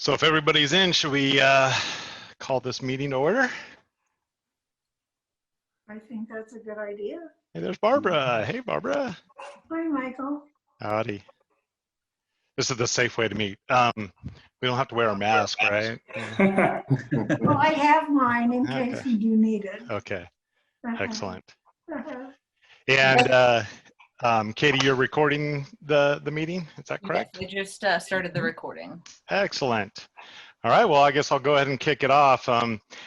So if everybody's in, should we call this meeting to order? I think that's a good idea. Hey, there's Barbara. Hey, Barbara. Hi, Michael. Howdy. This is the safe way to meet. We don't have to wear a mask, right? Yeah. Well, I have mine in case Okay. you do need it. Okay, excellent. Uh-huh. And Katie, you're recording the meeting, is that correct? Yes, I just started the recording. Excellent. All right, well, I guess I'll go ahead and kick it off.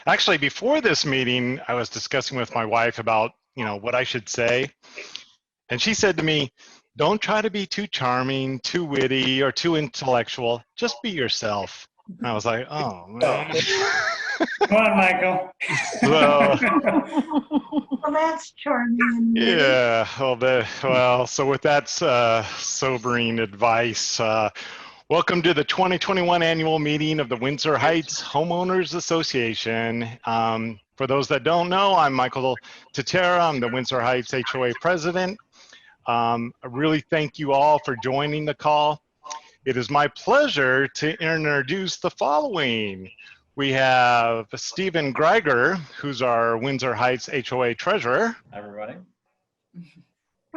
Actually, before this meeting, I was discussing with my wife about, what I should say. And she said to me, don't try to be too charming, too witty, or too intellectual. Just be yourself. And I was like, oh, man. Come on, Michael. So, Well, that's charming. yeah, well, so with that sobering advice, welcome to the 2021 annual meeting of the Windsor Heights Homeowners Association. For those that don't know, I'm Michael Tatera. I'm the Windsor Heights HOA president. I really thank you all for joining the call. It is my pleasure to introduce the following. We have Stephen Greiger, who's our Windsor Heights HOA treasurer. Everybody.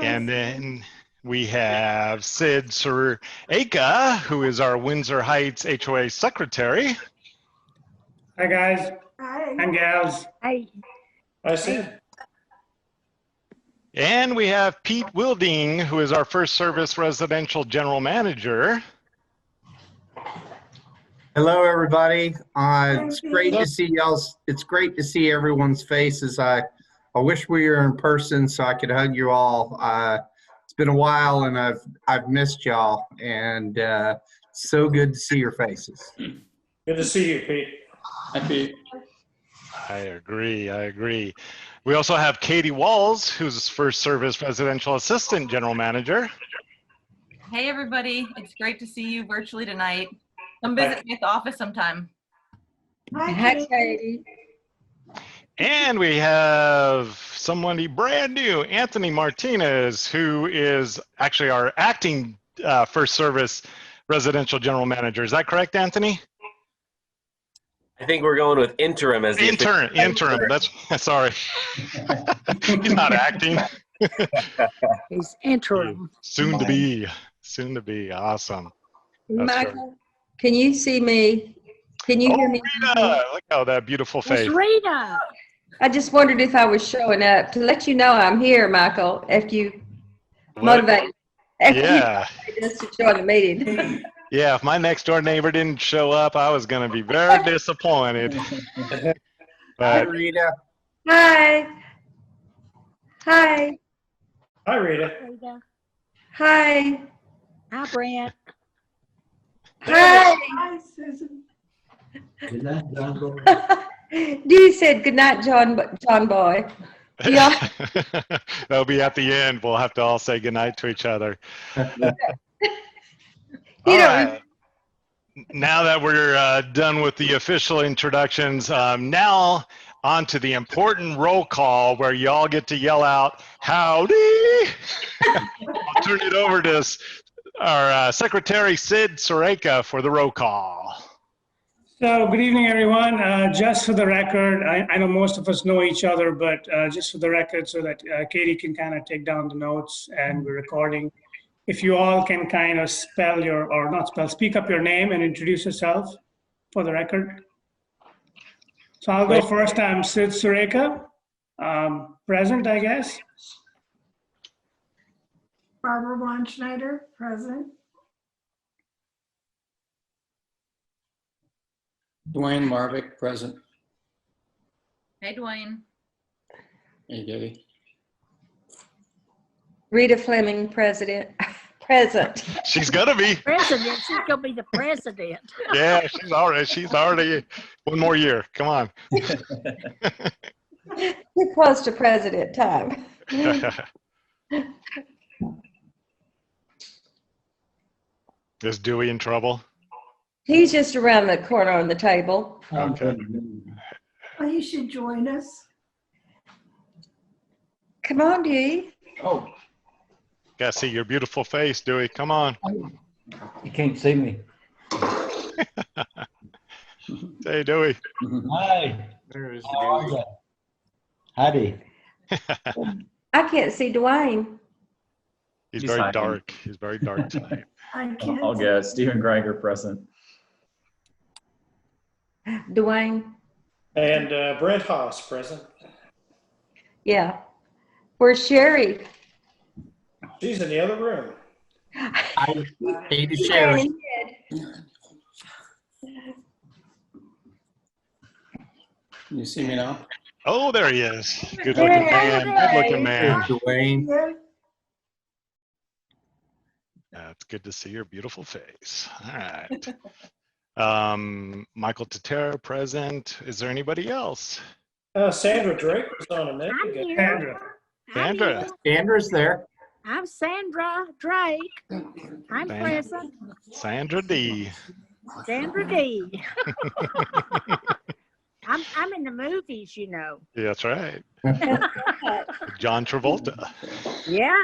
And then we have Sid Sureka, who is our Windsor Heights HOA secretary. Hi, guys Hi. and gals. Hi. I see. And we have Pete Wilding, who is our First Service Residential General Manager. Hello, everybody. It's great to see y'all. It's great to see everyone's faces. I wish we were in person so I could hug you all. It's been a while, and I've missed y'all, and so good to see your faces. Good to see you, Pete. Hi, Pete. I agree. We also have Katie Walls, who's First Service Residential Assistant General Manager. Hey, everybody. It's great to see you virtually tonight. Come visit me at the office sometime. Hi, Katie. And we have somebody brand new, Anthony Martinez, who is actually our acting First Service Residential General Manager. Is that correct, Anthony? I think we're going with interim as the Interim. That's sorry. He's not acting. He's interim. Soon to be. Awesome. That's Michael, can you see me? Can you hear me? Rita, look how that beautiful face. It's Rita. I just wondered if I was showing up to let you know I'm here, Michael, if you motivate. Yeah. Just to join the meeting. Yeah, if my next door neighbor didn't show up, I was going to be very disappointed. Hi, But Rita. Hi. Hi. Hi, Rita. Rita. Hi. Hi, Brent. Hi. Hi, Susan. Dee said good night, John Boy. Yeah. that'll be at the end. We'll have to all say goodnight to each other. All right. Now that we're done with the official introductions, now on to the important roll call where y'all get to yell out, howdy. I'll turn it over to our Secretary Sid Sureka for the roll call. So, good evening, everyone. Just for the record, I know most of us know each other, but just for the record so that Katie can kind of take down the notes and we're recording. If you all can kind of speak up your name and introduce yourself for the record. So I'll go first. I'm Sid Sureka, present, I guess. Barbara Wanschneider, present. Dwayne Marvick, present. Hey, Dwayne. Hey, Katie. Rita Fleming, present. She's gonna be. President. She's going to be the president. Yeah, she's already 1 more year. Come on. We're close to president time. Is Dewey in trouble? He's just around the corner on the table. Okay. Well, you should join us. Come on, Dee. Oh, Gotta see your beautiful face, Dewey. Come on. you can't see me. Hey, Dewey. Hi, There's how are the you? Howdy. I can't see Dwayne. He's He's very hiding. dark. He's very dark tonight. I can't. All good. Stephen Greiger present. Dwayne, And Brent Haas, present. yeah. Where's Sherry? She's in the other room. I Katie Sherry. Can you see me now? Oh, there he is. Good looking man. Good looking man. There's Dwayne. Yeah. It's good to see your beautiful face. All right. Michael Tatera present. Is there anybody else? Sandra Drake was on a minute I'm ago. here. Sandra. I'm Sandra. here. Sandra's there. I'm Sandra Drake. I'm San- present. Sandra D. Sandra D. I'm in the movies, you know. Yeah, that's right. John Travolta. Yeah.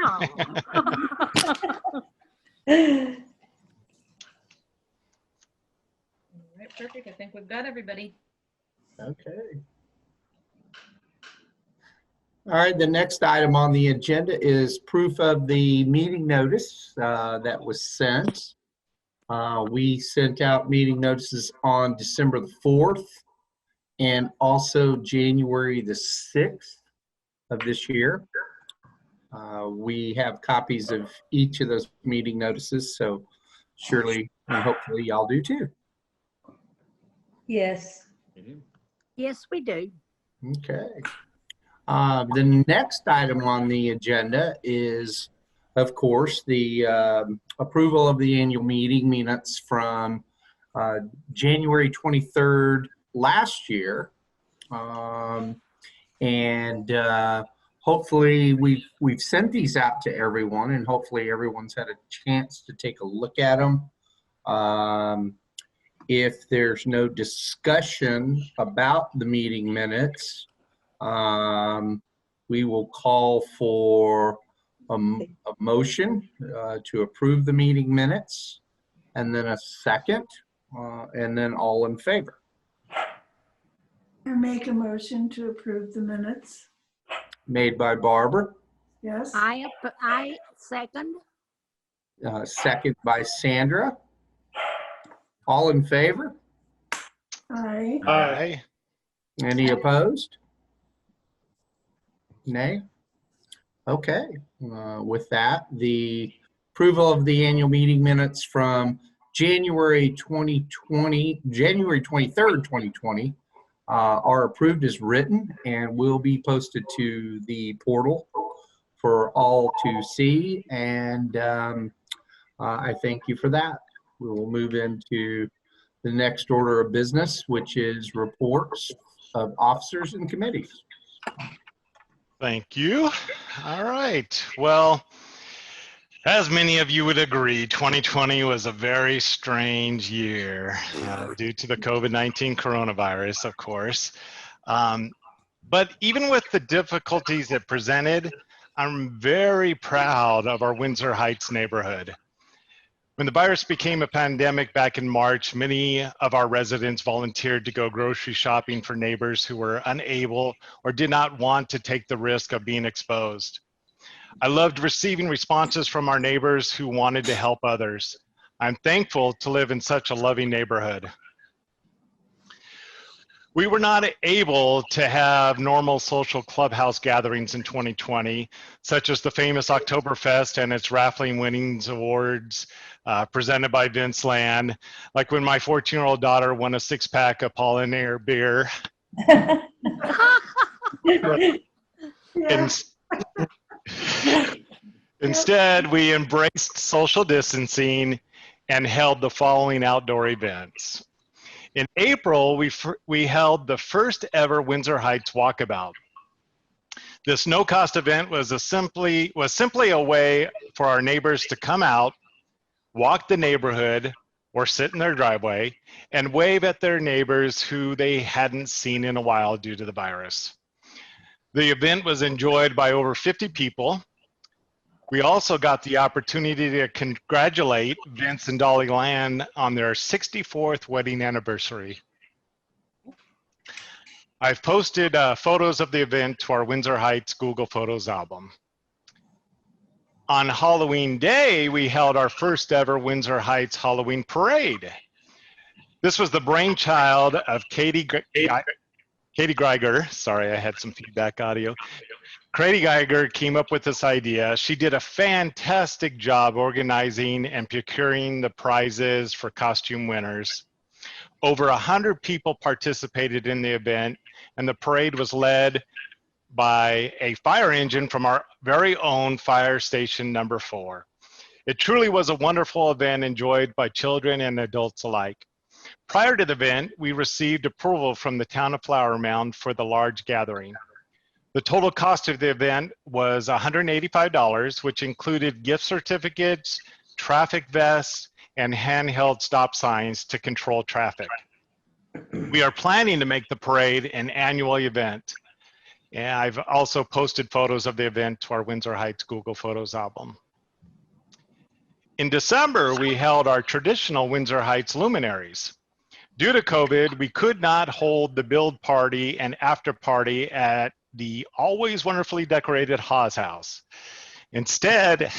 All right, perfect. I think we've got everybody. Okay. All right, the next item on the agenda is proof of the meeting notice that was sent. We sent out meeting notices on December the 4th and also January the 6th of this year. We have copies of each of those meeting notices, so surely and hopefully y'all do too. Yes. Yes, we do. Okay. The next item on the agenda is, of course, the approval of the annual meeting minutes from January 23rd last year. Hopefully we've sent these out to everyone, and hopefully everyone's had a chance to take a look at them. If there's no discussion about the meeting minutes, we will call for a motion to approve the meeting minutes, and then a second, and then all in favor. I make a motion to approve the minutes. Made by Barbara, Yes. I second. second by Sandra. All in favor? Aye. Aye. Any opposed? Nay? Okay. With that, the approval of the annual meeting minutes from January 23rd, 2020 are approved as written and will be posted to the portal for all to see. And I thank you for that. We will move into the next order of business, which is reports of officers and committees. Thank you. All right. Well, as many of you would agree, 2020 was a very strange year due to the COVID-19 coronavirus, of course. But even with the difficulties it presented, I'm very proud of our Windsor Heights neighborhood. When the virus became a pandemic back in March, many of our residents volunteered to go grocery shopping for neighbors who were unable or did not want to take the risk of being exposed. I loved receiving responses from our neighbors who wanted to help others. I'm thankful to live in such a loving neighborhood. We were not able to have normal social clubhouse gatherings in 2020, such as the famous Oktoberfest and its raffling winnings awards presented by Vince Land, like when my 14-year-old daughter won a 6-pack of Pollinaire beer. Instead, we embraced social distancing and held the following outdoor events. In April, we held the first ever Windsor Heights Walkabout. This no-cost event was simply a way for our neighbors to come out, walk the neighborhood, or sit in their driveway and wave at their neighbors who they hadn't seen in a while due to the virus. The event was enjoyed by over 50 people. We also got the opportunity to congratulate Vince and Dolly Land on their 64th wedding anniversary. I've posted photos of the event to our Windsor Heights Google Photos album. On Halloween Day, we held our first ever Windsor Heights Halloween Parade. This was the brainchild of Katie Geiger. Sorry, I had some feedback audio. Katie Geiger came up with this idea. She did a fantastic job organizing and procuring the prizes for costume winners. Over 100 people participated in the event, and the parade was led by a fire engine from our very own fire station number 4. It truly was a wonderful event enjoyed by children and adults alike. Prior to the event, we received approval from the town of Flower Mound for the large gathering. The total cost of the event was $185, which included gift certificates, traffic vests, and handheld stop signs to control traffic. We are planning to make the parade an annual event. And I've also posted photos of the event to our Windsor Heights Google Photos album. In December, we held our traditional Windsor Heights Luminaries. Due to COVID, we could not hold the build party and after party at the always wonderfully decorated Haas House. Instead,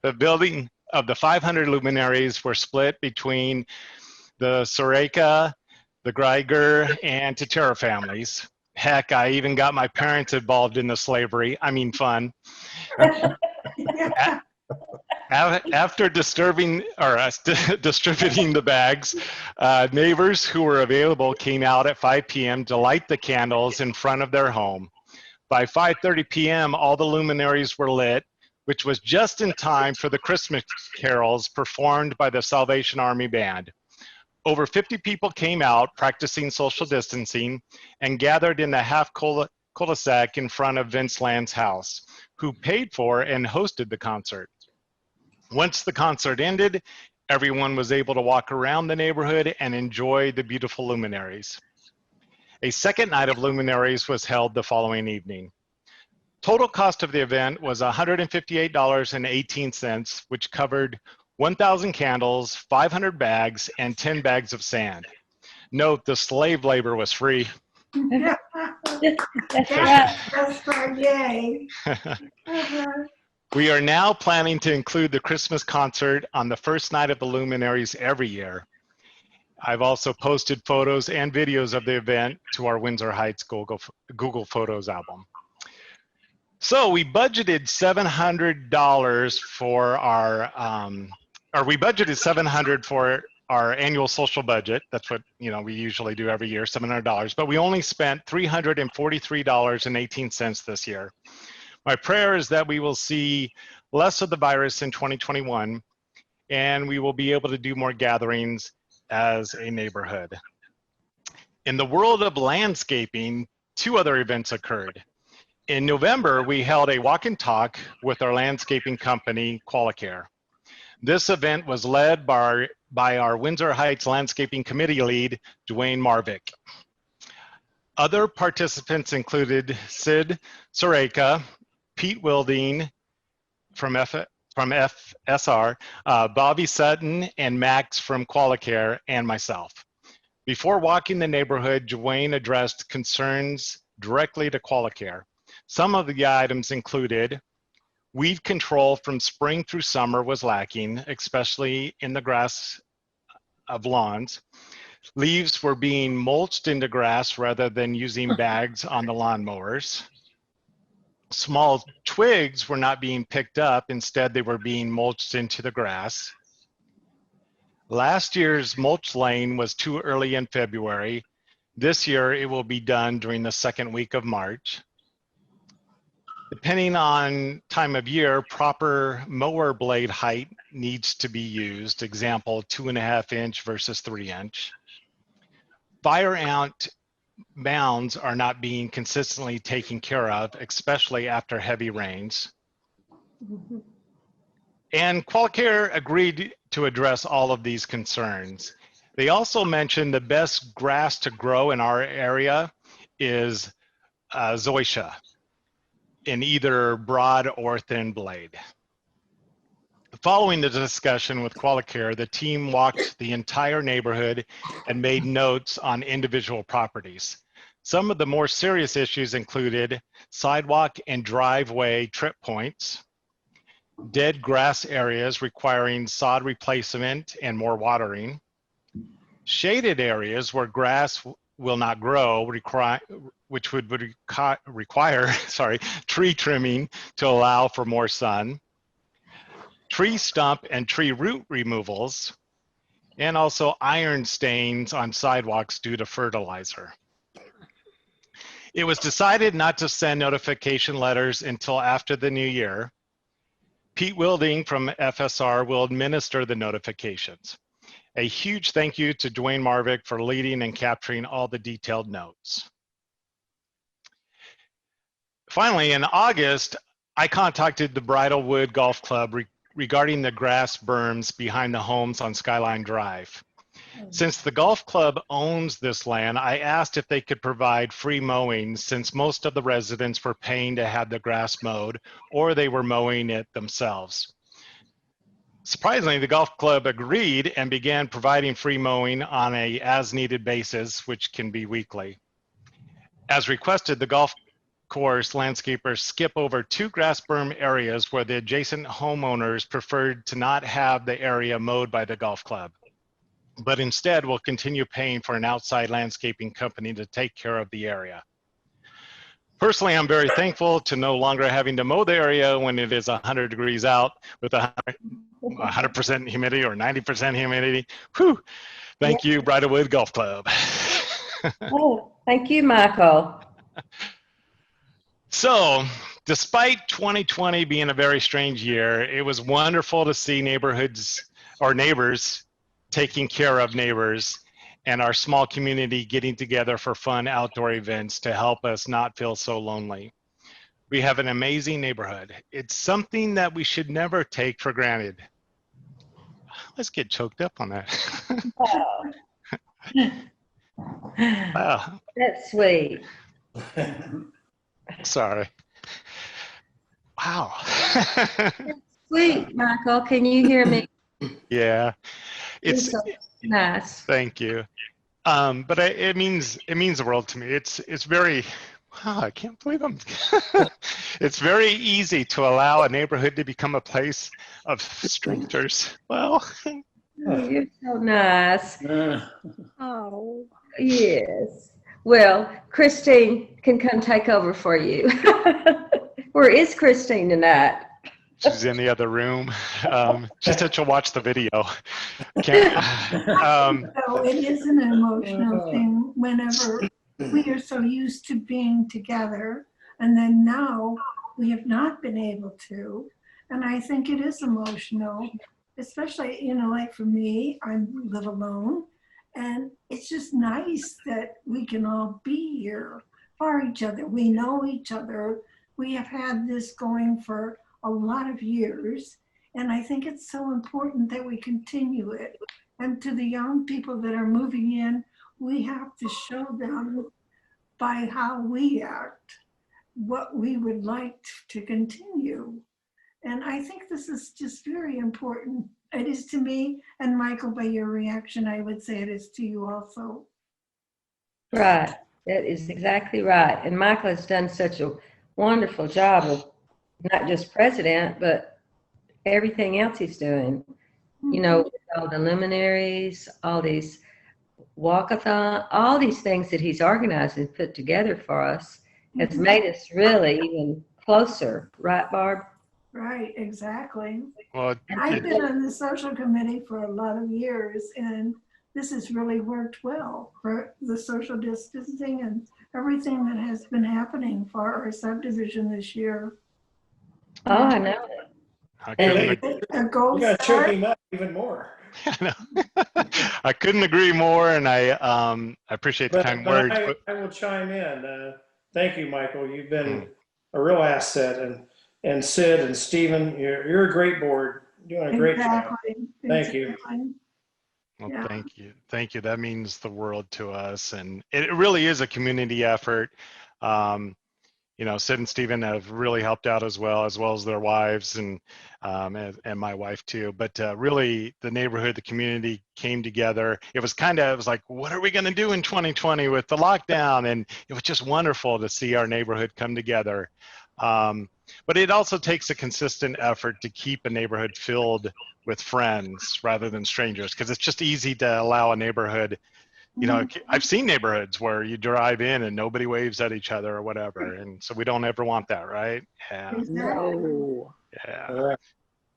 the building of the 500 luminaries were split between the Soreka, the Greiger, and Teixeira families. Heck, I even got my parents involved in the slavery. I mean, fun. After distributing the bags, neighbors who were available came out at 5 p.m. to light the candles in front of their home. By 5:30 p.m., all the luminaries were lit, which was just in time for the Christmas carols performed by the Salvation Army Band. Over 50 people came out practicing social distancing and gathered in the half cul-de-sac in front of Vince Land's house, who paid for and hosted the concert. Once the concert ended, everyone was able to walk around the neighborhood and enjoy the beautiful luminaries. A second night of luminaries was held the following evening. Total cost of the event was $158.18, which covered 1,000 candles, 500 bags, and 10 bags of sand. Note, the slave labor was free. That's right, yay. We are now planning to include the Christmas concert on the first night of the luminaries every year. I've also posted photos and videos of the event to our Windsor Heights Google Photos album. So we budgeted $700 for our, we budgeted $700 for our annual social budget. That's what, we usually do every year, $700, but we only spent $343.18 this year. My prayer is that we will see less of the virus in 2021, and we will be able to do more gatherings as a neighborhood. In the world of landscaping, 2 other events occurred. In November, we held a walk and talk with our landscaping company, Qualicare. This event was led by our Windsor Heights Landscaping Committee lead, Dwayne Marvick. Other participants included Sid Soreka, Pete Wilding from FSR, Bobby Sutton, and Max from Qualicare, and myself. Before walking the neighborhood, Dwayne addressed concerns directly to Qualicare. Some of the items included weed control from spring through summer was lacking, especially in the grass of lawns. Leaves were being mulched into grass rather than using bags on the lawnmowers. Small twigs were not being picked up. Instead, they were being mulched into the grass. Last year's mulch laying was too early in February. This year, it will be done during the second week of March. Depending on time of year, proper mower blade height needs to be used. Example, 2.5 inch versus 3 inch. Fire ant mounds are not being consistently taken care of, especially after heavy rains. And Qualicare agreed to address all of these concerns. They also mentioned the best grass to grow in our area is zoysia in either broad or thin blade. Following the discussion with Qualicare, the team walked the entire neighborhood and made notes on individual properties. Some of the more serious issues included sidewalk and driveway trip points, dead grass areas requiring sod replacement and more watering, shaded areas where grass will not grow, which would require tree trimming to allow for more sun, tree stump and tree root removals, and also iron stains on sidewalks due to fertilizer. It was decided not to send notification letters until after the new year. Pete Wilding from FSR will administer the notifications. A huge thank you to Dwayne Marvick for leading and capturing all the detailed notes. Finally, in August, I contacted the Bridlewood Golf Club regarding the grass berms behind the homes on Skyline Drive. Since the golf club owns this land, I asked if they could provide free mowing since most of the residents were paying to have the grass mowed or they were mowing it themselves. Surprisingly, the golf club agreed and began providing free mowing on a as-needed basis, which can be weekly. As requested, the golf course landscapers skip over 2 grass berm areas where the adjacent homeowners preferred to not have the area mowed by the golf club, but instead will continue paying for an outside landscaping company to take care of the area. Personally, I'm very thankful to no longer having to mow the area when it is 100 degrees out with 100% humidity or 90% humidity. Whew. Thank you, Bridlewood Golf Club. Oh, thank you, Michael. So, despite 2020 being a very strange year, it was wonderful to see neighbors taking care of neighbors and our small community getting together for fun outdoor events to help us not feel so lonely. We have an amazing neighborhood. It's something that we should never take for granted. Let's get choked up on that. Wow. That's sweet. Sorry. Wow. Sweet, Michael. Can you hear me? Yeah. It's so nice. Thank you. But it means the world to me. It's very, wow, I can't believe I'm, it's very easy to allow a neighborhood to become a place of strangers. Well. Oh, you're so nice. Oh. Yes. Well, Christine can come take over for you. Where is Christine tonight? She's in the other room. She said she'll watch the video. So it is an emotional thing whenever we are so used to being together, and then now we have not been able to. And I think it is emotional, especially, you know, like for me, I live alone. And it's just nice that we can all be here for each other. We know each other. We have had this going for a lot of years. And I think it's so important that we continue it. And to the young people that are moving in, we have to show them by how we act what we would like to continue. And I think this is just very important. It is to me, and Michael, by your reaction, I would say it is to you also. Right. That is exactly right. And Michael has done such a wonderful job of not just president, but everything else he's doing. You know, all the luminaries, all these walkathon, all these things that he's organized and put together for us has made us really even closer. Right, Barb? Right, exactly. Well, I've been on the social committee for a lot of years, and this has really worked well for the social distancing and everything that has been happening for our subdivision this year. Oh, I know. You gotta choke him up even more. I couldn't agree more, and I appreciate the kind words. I will chime in. Thank you, Michael. You've been a real asset, and Sid and Stephen, you're a great board. You're doing a great job. Thank you. Well, thank you. That means the world to us, and it really is a community effort. Sid and Stephen have really helped out as well as their wives and my wife too. But really, the neighborhood, the community came together. It was like, what are we going to do in 2020 with the lockdown? And it was just wonderful to see our neighborhood come together. But it also takes a consistent effort to keep a neighborhood filled with friends rather than strangers, because it's just easy to allow a neighborhood. I've seen neighborhoods where you drive in and nobody waves at each other or whatever. And so we don't ever want that, right? Yeah. No. Yeah.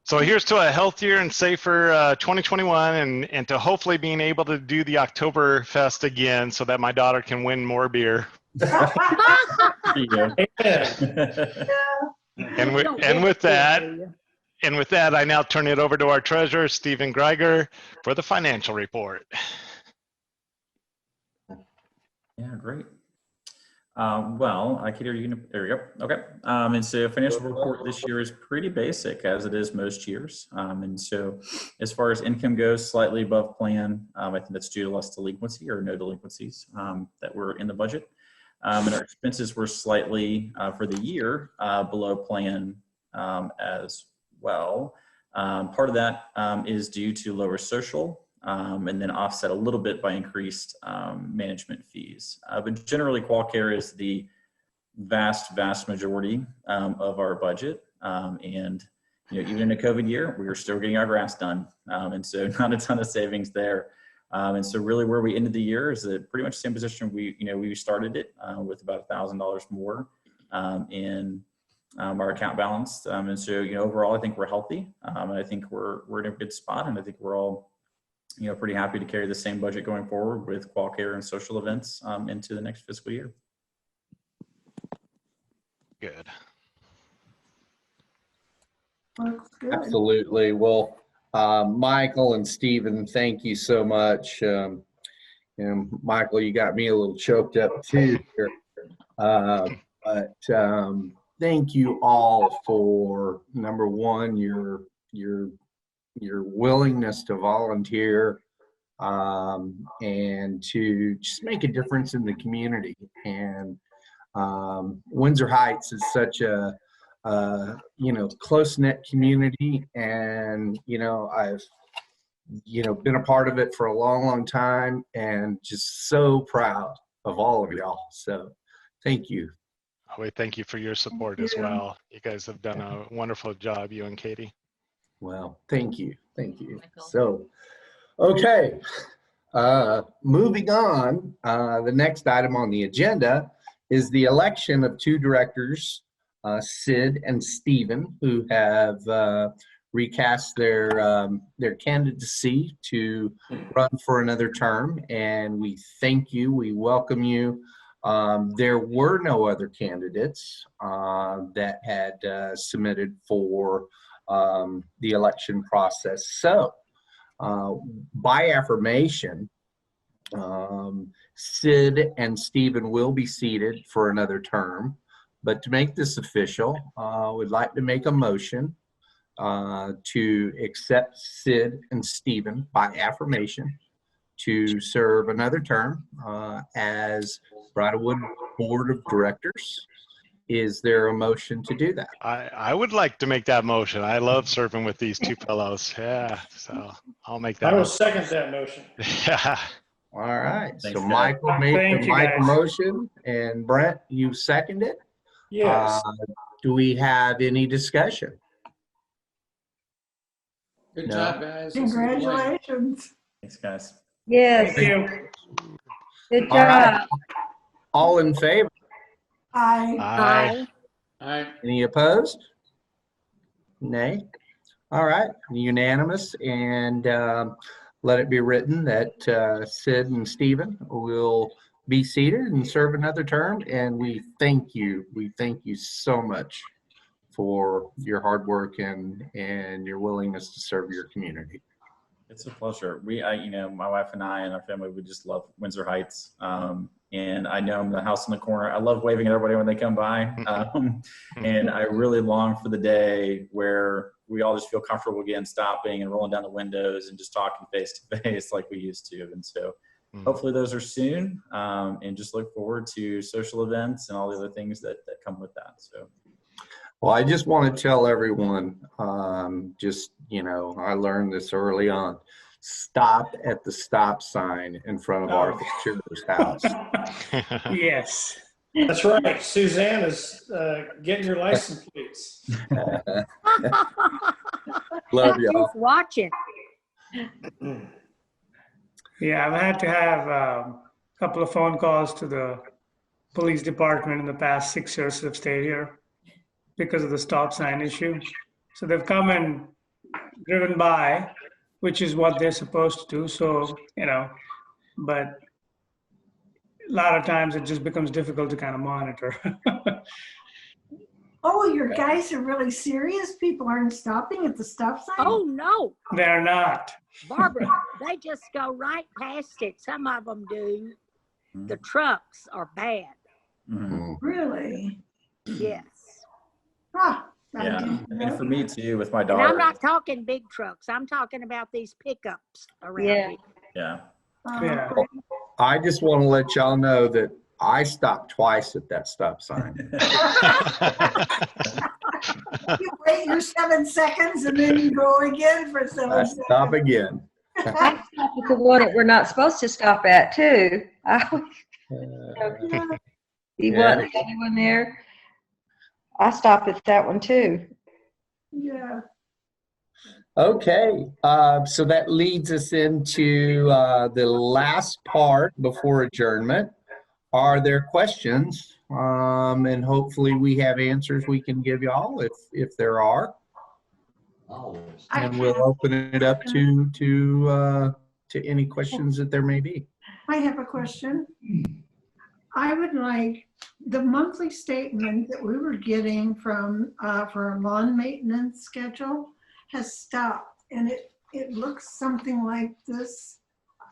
So here's to a healthier and safer 2021 and to hopefully being able to do the Oktoberfest again so that my daughter can win more beer. There you go. And with that, I now turn it over to our treasurer, Stephen Greiger, for the financial report. Yeah, great. Well, there we go. Okay. And so financial report this year is pretty basic, as it is most years. And so as far as income goes, slightly above plan. I think that's due to less delinquency or no delinquencies that were in the budget. And our expenses were slightly for the year below plan as well. Part of that is due to lower social. And then offset a little bit by increased management fees. But generally, QualCare is the vast majority of our budget. And even in a COVID year, we are still getting our grass done. And so not a ton of savings there. And so really where we ended the year is pretty much the same position we started it with about $1,000 more in our account balance. And so, overall, I think we're healthy. And I think we're in a good spot. And I think we're all pretty happy to carry the same budget going forward with QualCare and social events into the next fiscal year. Good. Looks good. Absolutely. Well, Michael and Stephen, thank you so much. And Michael, you got me a little choked up too here. But thank you all for, number one, your willingness to volunteer and to just make a difference in the community. And Windsor Heights is such a close-knit community, and I've been a part of it for a long time, and just so proud of all of y'all. So thank you. We thank you for your support as well. You guys have done a wonderful job, you and Katie. Well, thank you. So, okay, moving on, the next item on the agenda is the election of two directors, Sid and Stephen, who have recast their candidacy to run for another term, and we thank you, we welcome you. There were no other candidates that had submitted for the election process. So by affirmation, Sid and Stephen will be seated for another term. But to make this official, we'd like to make a motion to accept Sid and Stephen by affirmation to serve another term as Bridlewood Board of Directors. Is there a motion to do that? I would like to make that motion. I love serving with these two fellows. Yeah, so I'll make that. I will second that motion. Yeah. All right. Thanks, so guys. Michael made the guys. motion, and Brent, you seconded it. Yes. Do we have any discussion? Good No. job, guys. This is great. Congratulations. Thanks, guys. Yes, Thank you. good All right. job. All in favor? Aye. Aye. All right. Any opposed? Nay. All right, unanimous, and let it be written that Sid and Stephen will be seated and serve another term, and we thank you so much for your hard work and your willingness to serve your community. It's a pleasure. My wife and I and our family, we just love Windsor Heights. And I know I'm the house in the corner. I love waving at everybody when they come by. And I really long for the day where we all just feel comfortable again, stopping and rolling down the windows and just talking face to face like we used to. And so hopefully those are soon, and just look forward to social events and all the other things that come with that. So. Well, I just want to tell everyone, I learned this early on. Stop at the stop sign in front of Arthur Sugar's house. Yes. That's right. Suzanne is getting your license plates. Love y'all. Just watching. Yeah, I've had to have a couple of phone calls to the police department in the past 6 years that I've stayed here because of the stop sign issue. So they've come and driven by, which is what they're supposed to do. So, but a lot of times it just becomes difficult to kind of monitor. Oh, your guys are really serious? People aren't stopping at the stop sign? Oh, no. They're not. Barbara, they just go right past it. Some of them do. The trucks are bad. Mm-hmm. Really? Yes. Ah, Yeah, and for me too, with my And daughter. I'm not talking big trucks. I'm talking about these pickups around here. Yeah. Yeah. I just want to let y'all know that I stopped twice at that stop sign. You wait your 7 seconds and then you go again for 7 I seconds. stop again. I stopped at the one that we're not supposed to stop at too. You want the other one there? I stopped at that one too. Yeah. Okay, so that leads us into the last part before adjournment. Are there questions? And hopefully we have answers we can give y'all if there are. And we'll open it up to any questions that there may be. I have a question. I would like the monthly statement that we were getting from for our lawn maintenance schedule has stopped, and it looks something like this.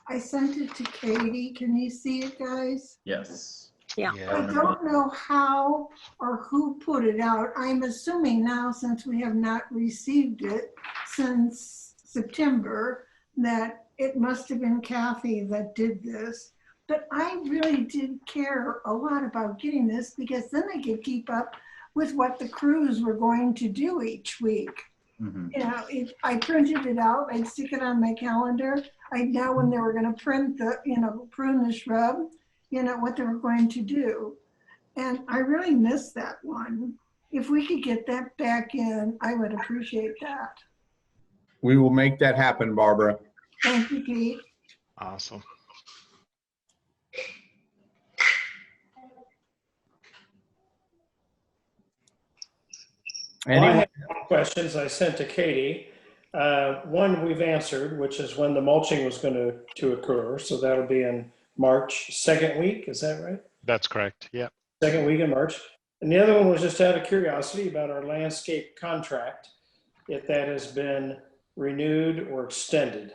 I sent it to Katie. Can you see it, guys? Yes. Yeah. I don't know how or who put it out. I'm assuming now, since we have not received it since September, that it must have been Kathy that did this. But I really did care a lot about getting this, because then I could keep up with what the crews were going to do each week. Mm-hmm. If I printed it out, I'd stick it on my calendar. I'd know when they were going to prune the shrub, what they were going to do. And I really missed that one. If we could get that back in, I would appreciate that. We will make that happen, Barbara. Thank you, Pete. Awesome. Well, I have questions I sent to Katie. One we've answered, which is when the mulching was going to occur. So that'll be in March, second week. Is that right? That's correct. Yep. Second week in March. And the other one was just out of curiosity about our landscape contract, if that has been renewed or extended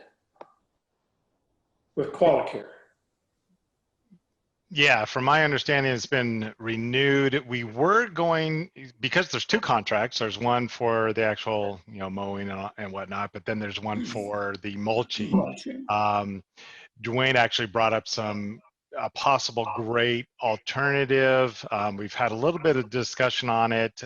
with Qualicare. Yeah, from my understanding, it's been renewed. We were going, because there's 2 contracts. There's one for the actual, mowing and whatnot, but then there's one for the mulching. Dwayne actually brought up a possible great alternative. We've had a little bit of discussion on it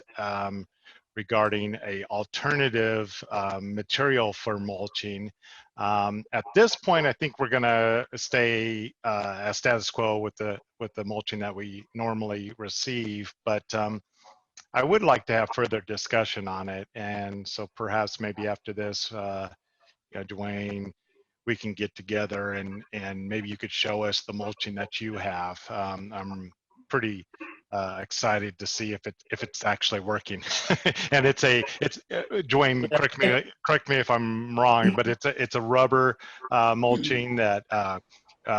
regarding a alternative material for mulching. At this point, I think we're gonna stay as status quo with the mulching that we normally receive, but I would like to have further discussion on it. And so perhaps maybe after this, Dwayne, we can get together and maybe you could show us the mulching that you have. I'm pretty excited to see if it's actually working. And it's Dwayne, correct me if I'm wrong, but it's a rubber mulching that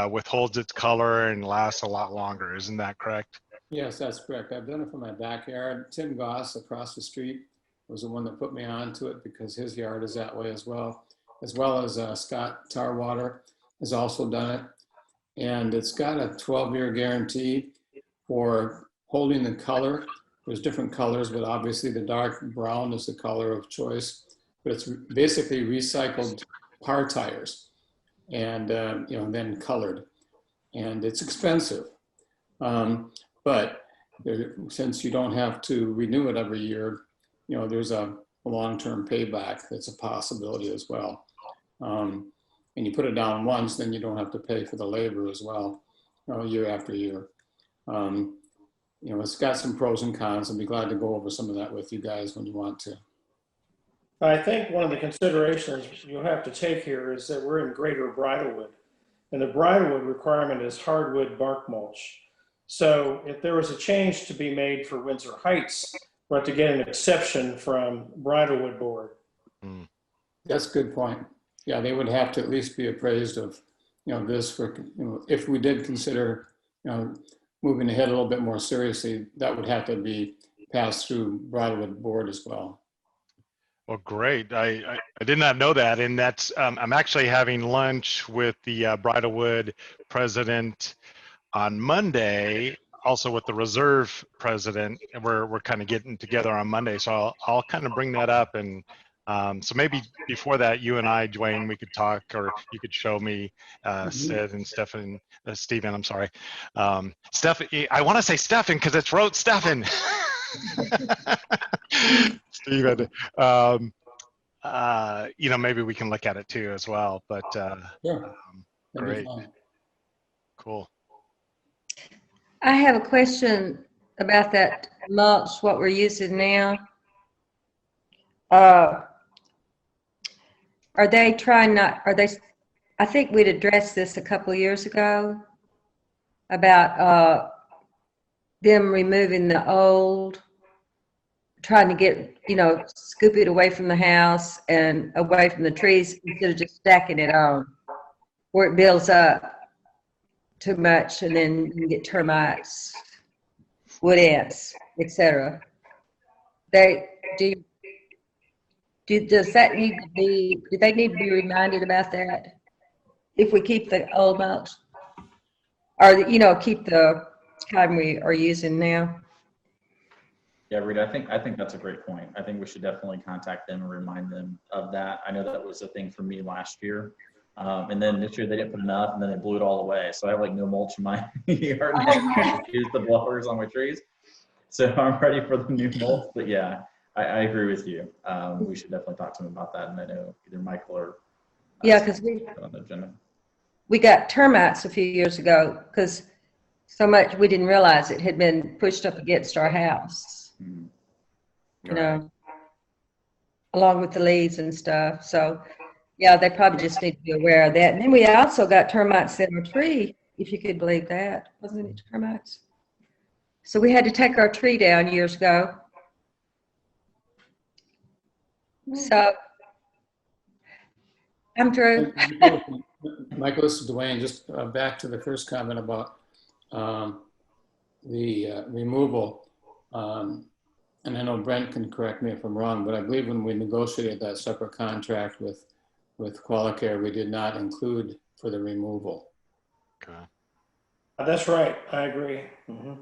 withholds its color and lasts a lot longer. Isn't that correct? Yes, that's correct. I've done it for my backyard. Tim Goss across the street was the one that put me onto it because his yard is that way as well as Scott Tarwater has also done it. And it's got a 12-year guarantee for holding the color. There's different colors, but obviously the dark brown is the color of choice. But it's basically recycled car tires and then colored. and it's expensive. But since you don't have to renew it every year, there's a long-term payback that's a possibility as well. And you put it down once, then you don't have to pay for the labor as well, year after year. It's got some pros and cons. I'd be glad to go over some of that with you guys when you want to. I think one of the considerations you'll have to take here is that we're in greater Bridlewood, and the Bridlewood requirement is hardwood bark mulch. So if there was a change to be made for Windsor Heights, we'll have to get an exception from Bridlewood board. That's a good point. Yeah, they would have to at least be appraised of, this for, if we did consider, moving ahead a little bit more seriously, that would have to be passed through Bridlewood board as well. Well, great. I did not know that. And that's, I'm actually having lunch with the Bridlewood president on Monday, also with the reserve president, and we're kind of getting together on Monday. So I'll kind of bring that up. And so maybe before that, you and I, Dwayne, we could talk, or you could show me Sid and Stephen, Stephen, I'm sorry. Stephen, I want to say Stephen because it's wrote Stephen. Stephen, maybe we can look at it too as well, but yeah, great. Cool. I have a question about that mulch, what we're using now. Are they trying not, are they, I think we'd addressed this a couple of years ago about them removing the old, trying to get, scoop it away from the house and away from the trees instead of just stacking it on where it builds up too much, and then you can get termites, wood ants, etc. Does that need to be, do they need to be reminded about that if we keep the old mulch, or keep the kind we are using now? Yeah, Rita, I think that's a great point. I think we should definitely contact them and remind them of that. I know that was a thing for me last year. And then this year they didn't put enough, and then they blew it all away. So I have like no mulch in my yard. I use the blowers on my trees. So I'm ready for the new mulch. But yeah, I agree with you. We should definitely talk to them about that. And I know either Michael or yeah, because we got termites a few years ago because so much we didn't realize it had been pushed up against our house. Along with the leaves and stuff. So yeah, they probably just need to be aware of that. And then we also got termites in our tree, if you could believe that. Wasn't it termites? So we had to take our tree down years ago. So I'm Drew. Michael, this is Dwayne. Just back to the first comment about the removal. And I know Brent can correct me if I'm wrong, but I believe when we negotiated that separate contract with Qualicare, we did not include for the removal. Okay. That's right. I agree. Mm-hmm.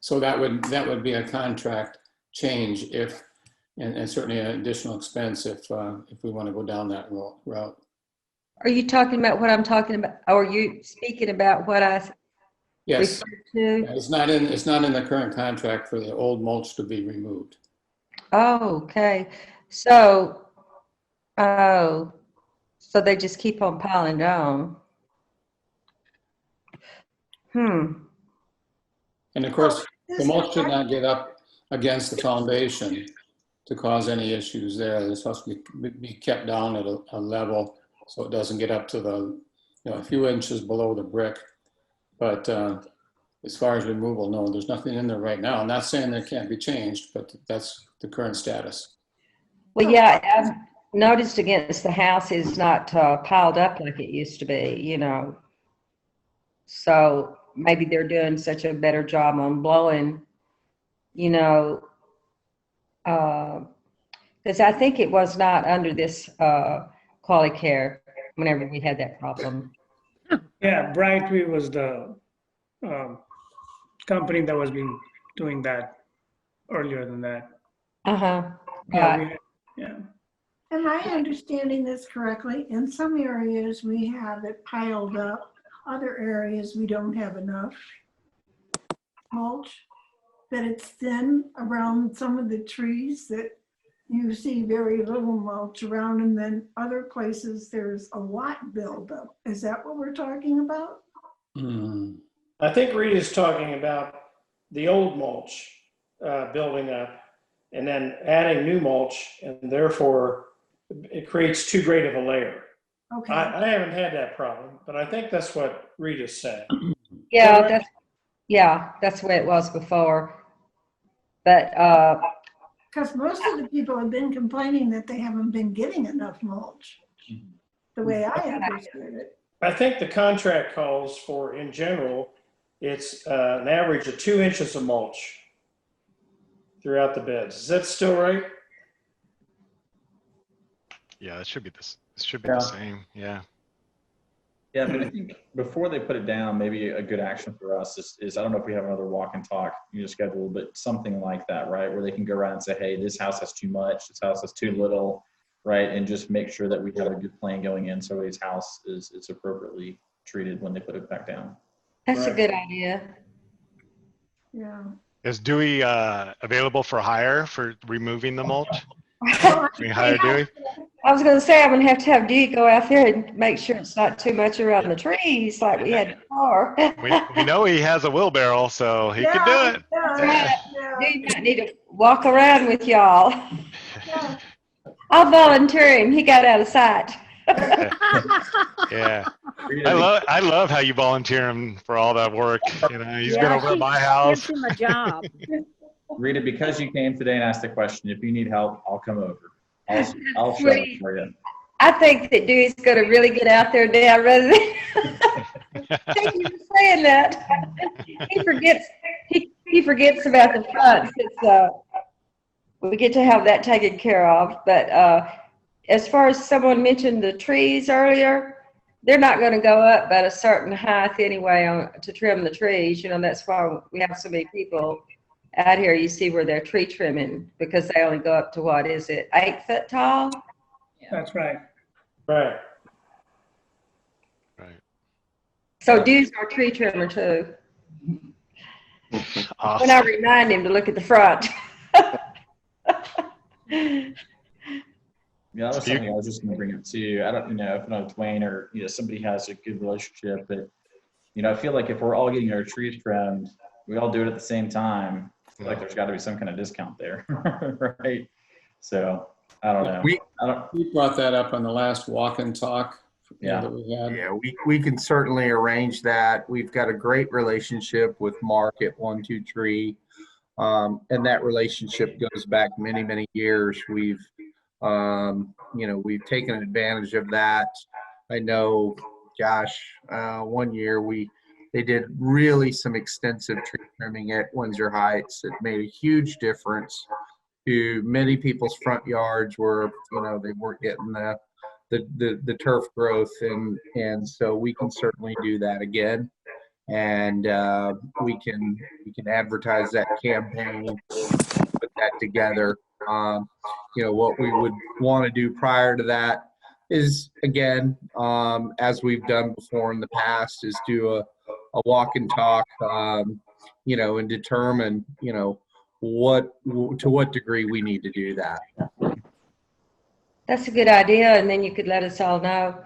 So that would be a contract change and certainly an additional expense if we want to go down that route. Are you talking about what I'm talking about? Or are you speaking about what I Yes. referred to? It's not in the current contract for the old mulch to be removed. Oh, okay. So they just keep on piling down. And of course, the mulch should not get up against the foundation to cause any issues there. This has to be kept down at a level so it doesn't get up to a few inches below the brick. But as far as removal, no, there's nothing in there right now. I'm not saying that can't be changed, but that's the current status. Well, yeah, I've noticed against the house is not piled up like it used to be, So maybe they're doing such a better job on blowing, because I think it was not under this Qualicare whenever we had that problem. Yeah, Brightway was the company that was been doing that earlier than that. Right. Yeah. Am I understanding this correctly? In some areas, we have it piled up other areas we don't have enough mulch, that it's thin around some of the trees, that you see very little mulch around, and then other places there's a lot buildup. Is that what we're talking about? I think Rita's talking about the old mulch building up and then adding new mulch, and therefore it creates too great of a layer. Okay. I haven't had that problem, but I think that's what Rita's saying. Yeah, that's the way it was before. But because most of the people have been complaining that they haven't been getting enough mulch, the way I understood it. I think the contract calls for, in general, it's an average of 2 inches of mulch throughout the beds. Is that still right? Yeah, it should be this. It should be the same. Yeah. Yeah, but I think before they put it down, maybe a good action for us is I don't know if we have another walk and talk, schedule, but something like that, right? Where they can go around and say, hey, this house has too much, this house has too little, right? And just make sure that we have a good plan going in so his house is appropriately treated when they put it back down. That's a good idea. Yeah. Is Dewey available for hire for removing the mulch? Can we hire Dewey? I was going to say, I'm going to have Dee go out there and make sure it's not too much around the trees like we had before. we know he has a wheelbarrow, so he can do it. Dee might need to walk around with y'all. I'll volunteer him. He got out of sight. Yeah. I love how you volunteer him for all that work. He's been over at my house. Gives him a job. Rita, because you came today and asked the question, if you need help, I'll come over. I'll show up for you. I think that Dewey's going to really get out there now rather than thank you for saying that. He forgets about the front. We get to have that taken care of. But as far as someone mentioned the trees earlier, they're not going to go up at a certain height anyway to trim the trees. That's why we have so many people out here. You see where they're tree trimming because they only go up to, what is it, 8 foot tall? That's right. Right. So Dewey's our tree trimmer too. Awesome. When I remind him to look at the front. Yeah, that was something I was just going to bring up too. I don't know if Dwayne or somebody has a good relationship, but I feel like if we're all getting our trees trimmed, we all do it at the same time. I feel like there's got to be some kind of discount there, right? So I don't know. We brought that up on the last walk and talk. That we had. Yeah, we can certainly arrange that. We've got a great relationship with Mark at 123, and that relationship goes back many, many years. We've taken advantage of that. I know, one year they did really some extensive tree trimming at Windsor Heights. It made a huge difference to many people's front yards where, they weren't getting the turf growth. And so we can certainly do that again. And we can advertise that campaign, put that together. What we would want to do prior to that is, again, as we've done before in the past, is do a walk and talk, and determine, to what degree we need to do that. That's a good idea, and then you could let us all know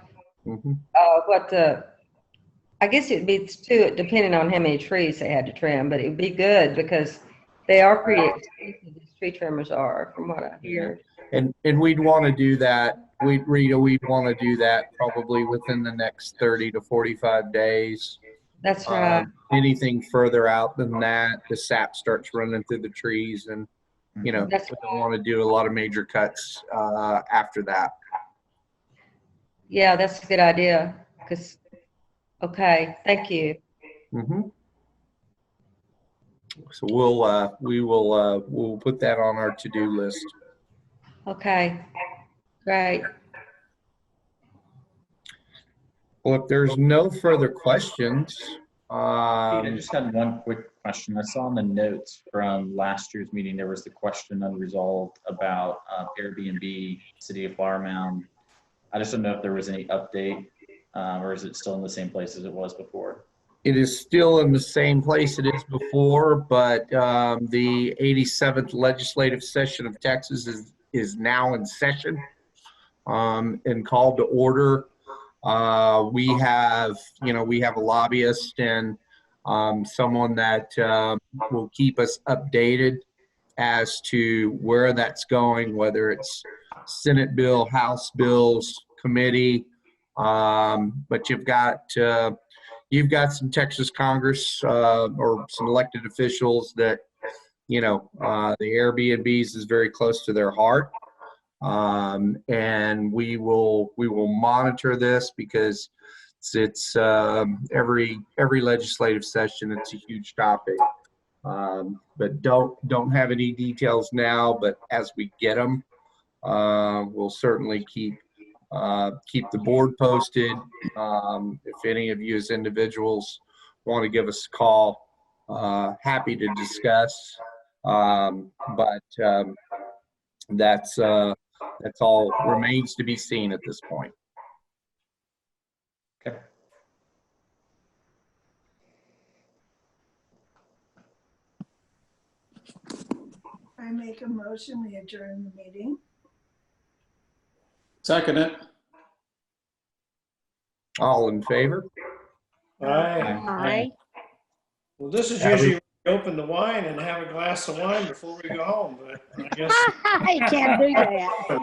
I guess it'd be too, depending on how many trees they had to trim, but it would be good because they are pretty expensive, these tree trimmers are, from what I hear. And we'd want to do that. We'd want to do that probably within the next 30 to 45 days. That's right. Anything further out than that, the sap starts running through the trees, and we don't want to do a lot of major cuts after that. Yeah, that's a good idea. Okay, thank you. So we'll put that on our to-do list. Okay, great. Well, if there's no further questions, I just had one quick question. I saw in the notes from last year's meeting there was the question unresolved about Airbnb, City of Flower Mound. I just don't know if there was any update or is it still in the same place as it was before? It is still in the same place it is before, but the 87th legislative session of Texas is now in session and called to order. We have a lobbyist and someone that will keep us updated as to where that's going, whether it's Senate bill, House bills, committee. But you've got some Texas Congress or some elected officials that, the Airbnbs is very close to their heart. And we will monitor this because it's every legislative session, it's a huge topic. But don't have any details now, but as we get them, we'll certainly keep the board posted. If any of you as individuals want to give us a call, happy to discuss. But that's all remains to be seen at this point. Okay. I make a motion, we adjourn the meeting. Second it. All in favor? Aye. Aye. Well, this is usually when we open the wine and have a glass of wine before we go home, but I guess. You can't do that.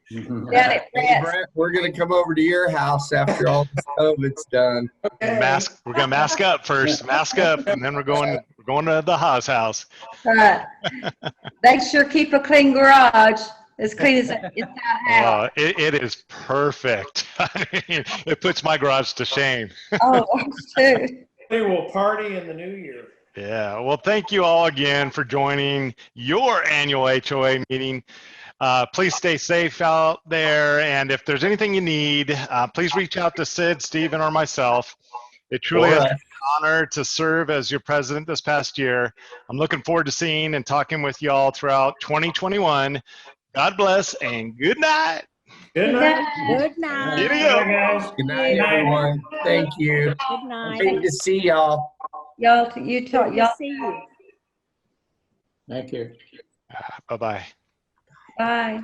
Hey, Brett, we're going to come over to your house after all this COVID's done. We're gonna mask up first, mask up, and then we're going to the Haas house. All right. Make sure keep a clean garage, as clean as it's out. It is perfect. I mean, it puts my garage to shame. Oh, too. We will party in the new year. Yeah. Well, thank you all again for joining your annual HOA meeting. Please stay safe out there. And if there's anything you need, please reach out to Sid, Stephen, or myself. It truly is an honor to serve as your president this past year. I'm looking forward to seeing and talking with you all throughout 2021. God bless and good night. Good night. Good night. Giddy up. Good night, everyone. Thank you. Good night. Great to see y'all. Y'all, you talk, Good y'all. to see you. Thank you. Bye-bye. Bye.